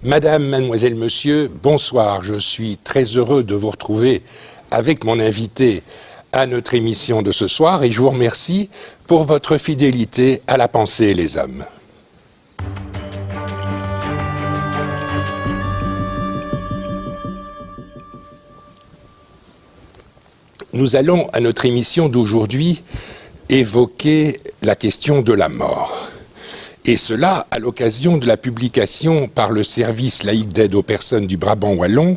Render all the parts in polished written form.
Madame, mademoiselle, monsieur, bonsoir. Je suis très heureux de vous retrouver avec mon invité à notre émission de ce soir et je vous remercie pour votre fidélité à la pensée et les hommes. Nous allons, à notre émission d'aujourd'hui, évoquer la question de la mort. Et cela à l'occasion de la publication par le service laïque d'aide aux personnes du Brabant wallon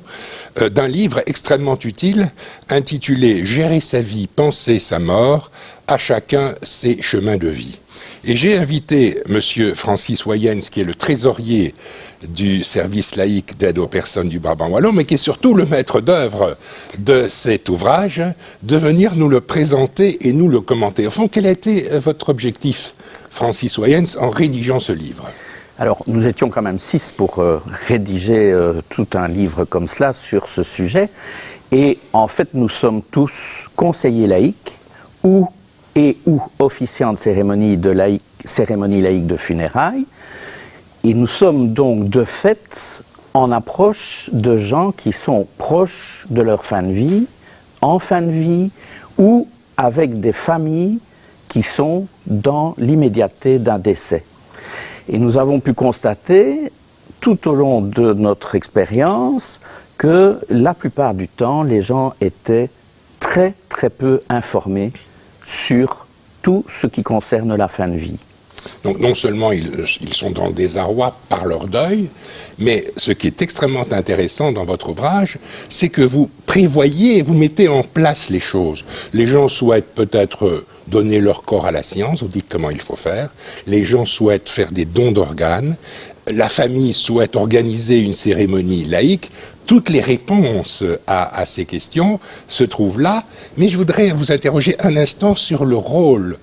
d'un livre extrêmement utile intitulé « Gérer sa vie, penser sa mort, à chacun ses chemins de vie ». Et j'ai invité monsieur Francis Wayens, qui est le trésorier du service laïque d'aide aux personnes du Brabant wallon, mais qui est surtout le maître d'œuvre de cet ouvrage, de venir nous le présenter et nous le commenter. Au fond, quel a été votre objectif, Francis Wayens, en rédigeant ce livre? Alors, nous étions quand même 6 pour rédiger tout un livre comme cela sur ce sujet. Et en fait, nous sommes tous conseillers laïcs ou officiants de cérémonie laïque de funérailles. Et nous sommes donc de fait en approche de gens qui sont proches de leur fin de vie, en fin de vie, ou avec des familles qui sont dans l'immédiateté d'un décès. Et nous avons pu constater, tout au long de notre expérience, que la plupart du temps, les gens étaient très très peu informés sur tout ce qui concerne la fin de vie. Donc non seulement ils sont dans le désarroi par leur deuil, mais ce qui est extrêmement intéressant dans votre ouvrage, c'est que vous prévoyez, vous mettez en place les choses. Les gens souhaitent peut-être donner leur corps à la science, vous dites comment il faut faire. Les gens souhaitent faire des dons d'organes. La famille souhaite organiser une cérémonie laïque. Toutes les réponses à ces questions se trouvent là. Mais je voudrais vous interroger un instant sur le rôle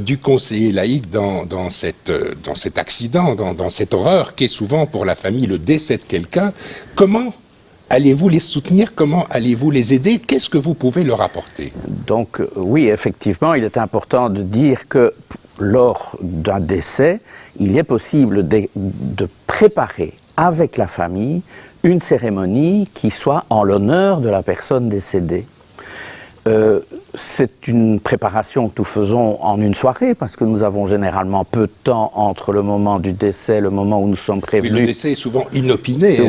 du conseiller laïque dans cet accident, dans cette horreur qu'est souvent pour la famille le décès de quelqu'un. Comment allez-vous les soutenir? Comment allez-vous les aider? Qu'est-ce que vous pouvez leur apporter? Donc oui, effectivement, il est important de dire que lors d'un décès, il est possible de préparer avec la famille une cérémonie qui soit en l'honneur de la personne décédée. C'est une préparation que nous faisons en une soirée, parce que nous avons généralement peu de temps entre le moment du décès, le moment où nous sommes prévenus. Oui, le décès est souvent inopiné.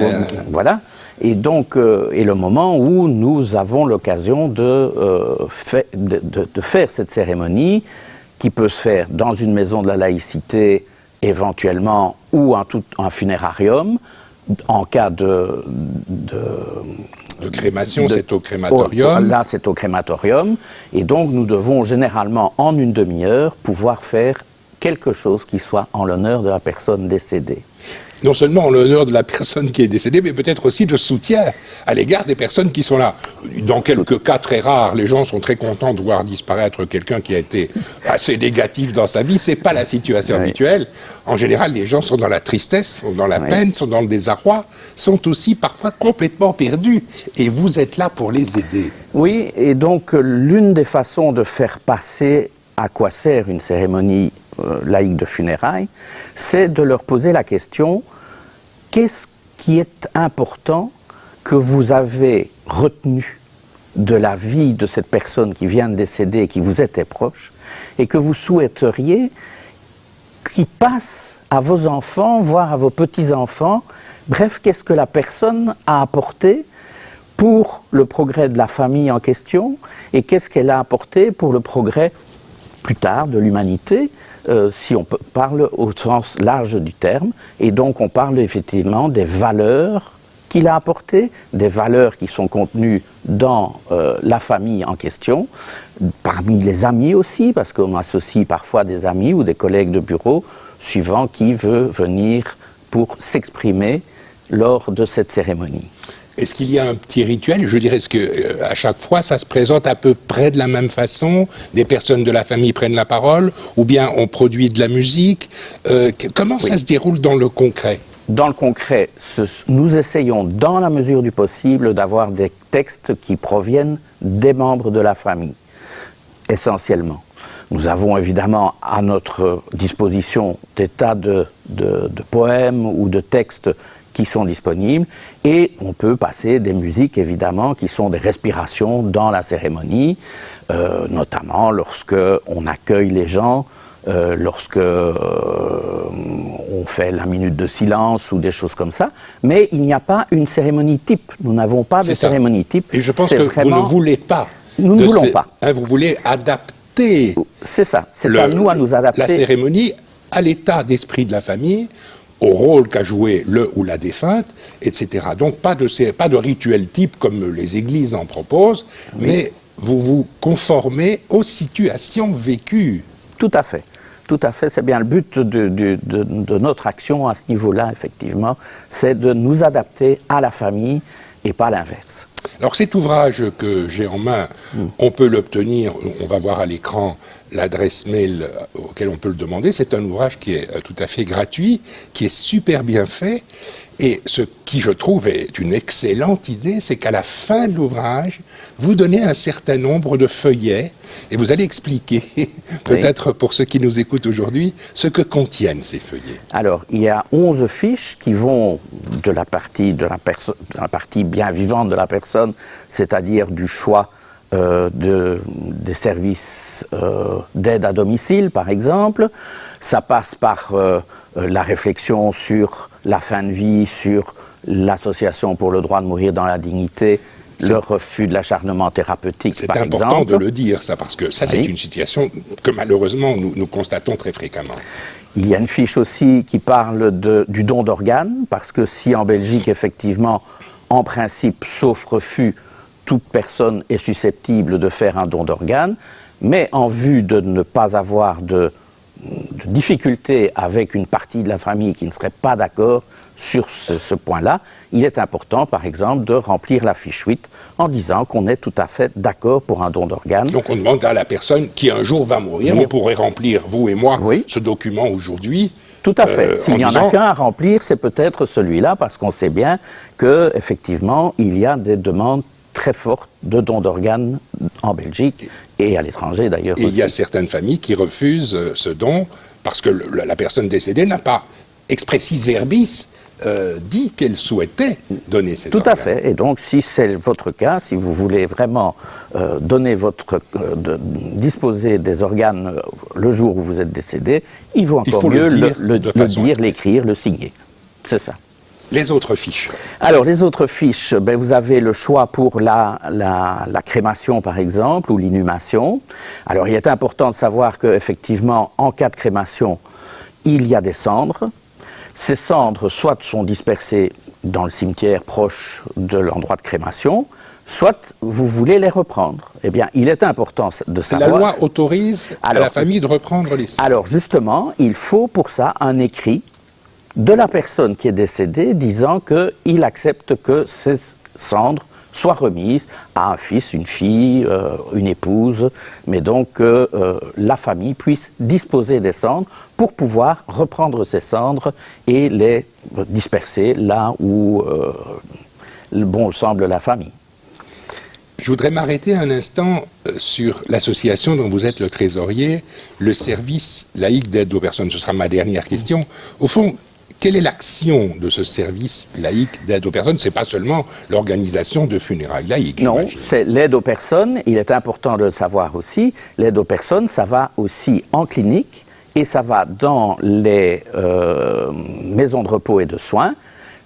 Voilà. Et donc, et le moment où nous avons l'occasion de faire cette cérémonie, qui peut se faire dans une maison de la laïcité, éventuellement, ou un funérarium, en cas de crémation, c'est au crématorium. Là, c'est au crématorium. Et donc, nous devons généralement, en une demi-heure, pouvoir faire quelque chose qui soit en l'honneur de la personne décédée. Non seulement en l'honneur de la personne qui est décédée, mais peut-être aussi de soutien à l'égard des personnes qui sont là. Dans quelques cas très rares, les gens sont très contents de voir disparaître quelqu'un qui a été assez négatif dans sa vie. C'est pas la situation habituelle. En général, les gens sont dans la tristesse, sont dans la peine, sont dans le désarroi, sont aussi parfois complètement perdus. Et vous êtes là pour les aider. Oui, et donc l'une des façons de faire passer à quoi sert une cérémonie laïque de funérailles, c'est de leur poser la question: qu'est-ce qui est important que vous avez retenu de la vie de cette personne qui vient de décéder et qui vous était proche, et que vous souhaiteriez qui passe à vos enfants, voire à vos petits-enfants? Bref, qu'est-ce que la personne a apporté pour le progrès de la famille en question, et qu'est-ce qu'elle a apporté pour le progrès plus tard de l'humanité, si on parle au sens large du terme. Et donc on parle effectivement des valeurs qu'il a apportées, des valeurs qui sont contenues dans la famille en question, parmi les amis aussi, parce qu'on associe parfois des amis ou des collègues de bureau, suivant qui veut venir pour s'exprimer lors de cette cérémonie. Est-ce qu'il y a un petit rituel? Je dirais, est-ce qu'à chaque fois, ça se présente à peu près de la même façon? Des personnes de la famille prennent la parole? Ou bien on produit de la musique? Comment ça se déroule dans le concret? Dans le concret, nous essayons, dans la mesure du possible, d'avoir des textes qui proviennent des membres de la famille, essentiellement. Nous avons évidemment à notre disposition des tas de poèmes ou de textes qui sont disponibles, et on peut passer des musiques évidemment qui sont des respirations dans la cérémonie, notamment lorsque on accueille les gens, lorsque on fait la minute de silence ou des choses comme ça, mais il n'y a pas une cérémonie type. Nous n'avons pas de cérémonie type. Et je pense que vraiment, vous ne voulez pas. Nous ne voulons pas. Vous voulez adapter. C'est ça. C'est à nous à nous adapter. La cérémonie à l'état d'esprit de la famille, au rôle qu'a joué le ou la défunte, etc. Donc pas de rituel type comme les églises en proposent, oui, mais vous vous conformez aux situations vécues. Tout à fait. Tout à fait, c'est bien le but de notre action à ce niveau-là, effectivement, c'est de nous adapter à la famille et pas l'inverse. Alors cet ouvrage que j'ai en main, on peut l'obtenir, on va voir à l'écran l'adresse mail auquel on peut le demander, c'est un ouvrage qui est tout à fait gratuit, qui est super bien fait, et ce qui je trouve est une excellente idée, c'est qu'à la fin de l'ouvrage, vous donnez un certain nombre de feuillets, et vous allez expliquer, peut-être pour ceux qui nous écoutent aujourd'hui, ce que contiennent ces feuillets. Alors, il y a 11 fiches qui vont de la partie bien vivante de la personne, c'est-à-dire du choix des services d'aide à domicile, par exemple. Ça passe par la réflexion sur la fin de vie, sur l'association pour le droit de mourir dans la dignité, le refus de l'acharnement thérapeutique, par exemple. C'est important de le dire, ça, parce que ça, c'est une situation que malheureusement nous constatons très fréquemment. Il y a une fiche aussi qui parle du don d'organes, parce que si en Belgique, effectivement, en principe, sauf refus, toute personne est susceptible de faire un don d'organes, mais en vue de ne pas avoir de difficultés avec une partie de la famille qui ne serait pas d'accord sur ce point-là, il est important, par exemple, de remplir la fiche 8 en disant qu'on est tout à fait d'accord pour un don d'organes. Donc on demande à la personne qui un jour va mourir, on pourrait remplir, vous et moi, ce document aujourd'hui. Tout à fait. S'il n'y en a qu'un à remplir, c'est peut-être celui-là, parce qu'on sait bien qu'effectivement, il y a des demandes très fortes de dons d'organes en Belgique et à l'étranger d'ailleurs. Et il y a certaines familles qui refusent ce don parce que la personne décédée n'a pas expressis verbis dit qu'elle souhaitait donner ces organes. Tout à fait. Et donc, si c'est votre cas, si vous voulez vraiment disposer des organes le jour où vous êtes décédé, il vaut encore mieux le dire, l'écrire, le signer. C'est ça. Les autres fiches. Alors, les autres fiches, vous avez le choix pour la crémation, par exemple, ou l'inhumation. Alors, il est important de savoir qu'effectivement, en cas de crémation, il y a des cendres. Ces cendres, soit sont dispersées dans le cimetière proche de l'endroit de crémation, soit vous voulez les reprendre. Eh bien, il est important de savoir... La loi autorise à la famille de reprendre les cendres. Alors, justement, il faut pour ça un écrit de la personne qui est décédée disant qu'il accepte que ces cendres soient remises à un fils, une fille, une épouse, mais donc que la famille puisse disposer des cendres pour pouvoir reprendre ces cendres et les disperser là où bon semble la famille. Je voudrais m'arrêter un instant sur l'association dont vous êtes le trésorier, le service laïque d'aide aux personnes. Ce sera ma dernière question. Au fond, quelle est l'action de ce service laïque d'aide aux personnes? Ce n'est pas seulement l'organisation de funérailles laïques. Non, c'est l'aide aux personnes. Il est important de le savoir aussi. L'aide aux personnes, ça va aussi en clinique et ça va dans les maisons de repos et de soins.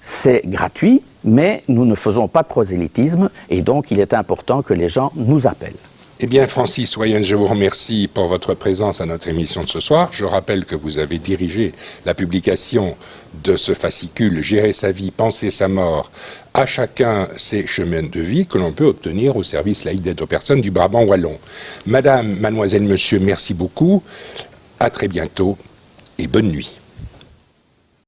C'est gratuit, mais nous ne faisons pas de prosélytisme et donc il est important que les gens nous appellent. Eh bien, Francis Weyens, je vous remercie pour votre présence à notre émission de ce soir. Je rappelle que vous avez dirigé la publication de ce fascicule « Gérer sa vie, penser sa mort, à chacun ses chemins de vie » que l'on peut obtenir au service laïque d'aide aux personnes du Brabant wallon. Madame, mademoiselle, monsieur, merci beaucoup. À très bientôt et bonne nuit.